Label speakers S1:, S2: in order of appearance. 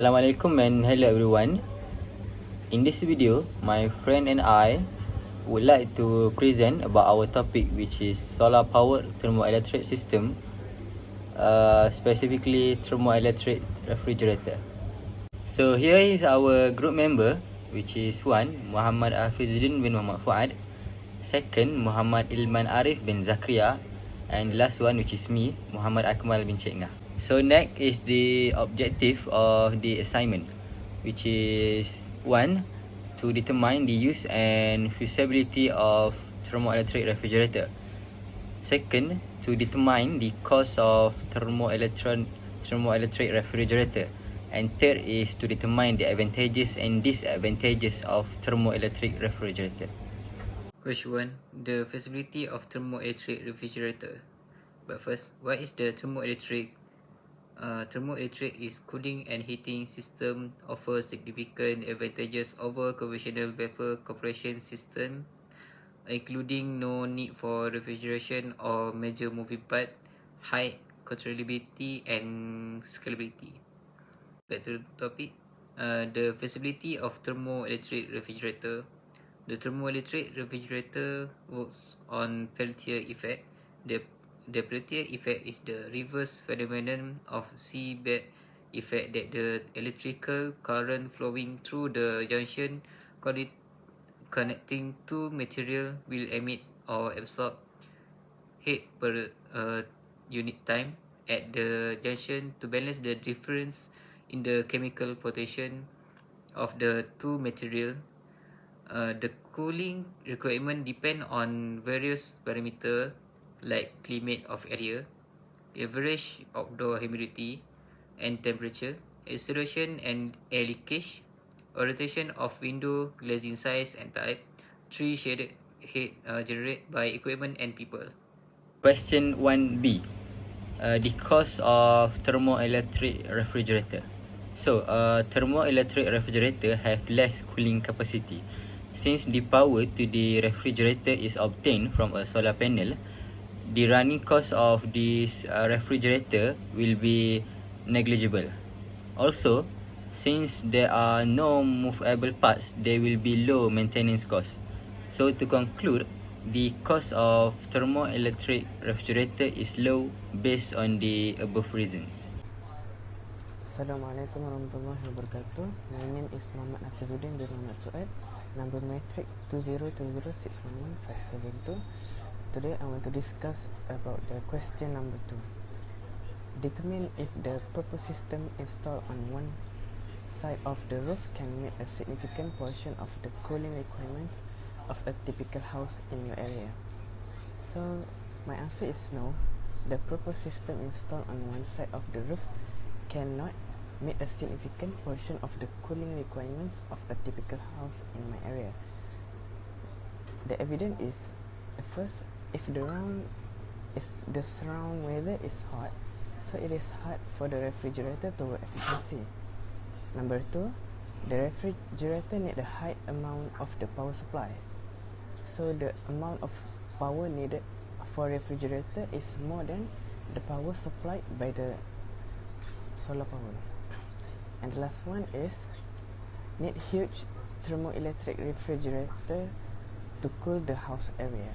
S1: Assalamualaikum and hello everyone. In this video, my friend and I would like to present about our topic, which is solar powered thermoelectric system, specifically thermoelectric refrigerator. So here is our group member, which is one, Muhammad Hafizuddin bin Muhammad Fuad, second, Muhammad Ilman Arif bin Zakaria, and the last one, which is me, Muhammad Akmal bin Cik Ngah. So next is the objective of the assignment, which is one, to determine the use and feasibility of thermoelectric refrigerator. Second, to determine the cost of thermoelectric refrigerator. And third is to determine the advantages and disadvantages of thermoelectric refrigerator.
S2: Question 1. The feasibility of thermoelectric refrigerator. But first, what is the thermoelectric? Thermoelectric is cooling and heating system, offers significant advantages over conventional vapor compression system, including no need for refrigeration or major moving part, high controllability and scalability. Back to the topic. The feasibility of thermoelectric refrigerator. The thermoelectric refrigerator works on Peltier effect. The Peltier effect is the reverse phenomenon of seabed effect that the electrical current flowing through the junction connecting two material will emit or absorb heat per unit time at the junction to balance the difference in the chemical potential of the two material. The cooling requirement depend on various parameters like climate of area, average outdoor humidity and temperature, exertion and air leakage, orientation of window, glazing size and type, tree shaded heat generated by equipment and people.
S1: Question 1B. The cost of thermoelectric refrigerator. So, thermoelectric refrigerator have less cooling capacity. Since the power to the refrigerator is obtained from a solar panel, the running cost of this refrigerator will be negligible. Also, since there are no movable parts, there will be low maintenance cost. So to conclude, the cost of thermoelectric refrigerator is low based on the above reasons.
S3: Assalamualaikum warahmatullahi wabarakatuh. My name is Muhammad Hafizuddin bin Muhammad Fuad, number matric 2020611572. Today I want to discuss about the question number 2. Determine if the proposed system installed on one side of the roof can meet a significant portion of the cooling requirements of a typical house in your area. So my answer is no. The proposed system installed on one side of the roof cannot meet a significant portion of the cooling requirements of a typical house in my area. The evidence is, first, if the surround weather is hot, so it is hard for the refrigerator to work efficiency. Number 2, the refrigerator need a high amount of the power supply. So the amount of power needed for refrigerator is more than the power supplied by the solar power. And the last one is, need huge thermoelectric refrigerator to cool the house area.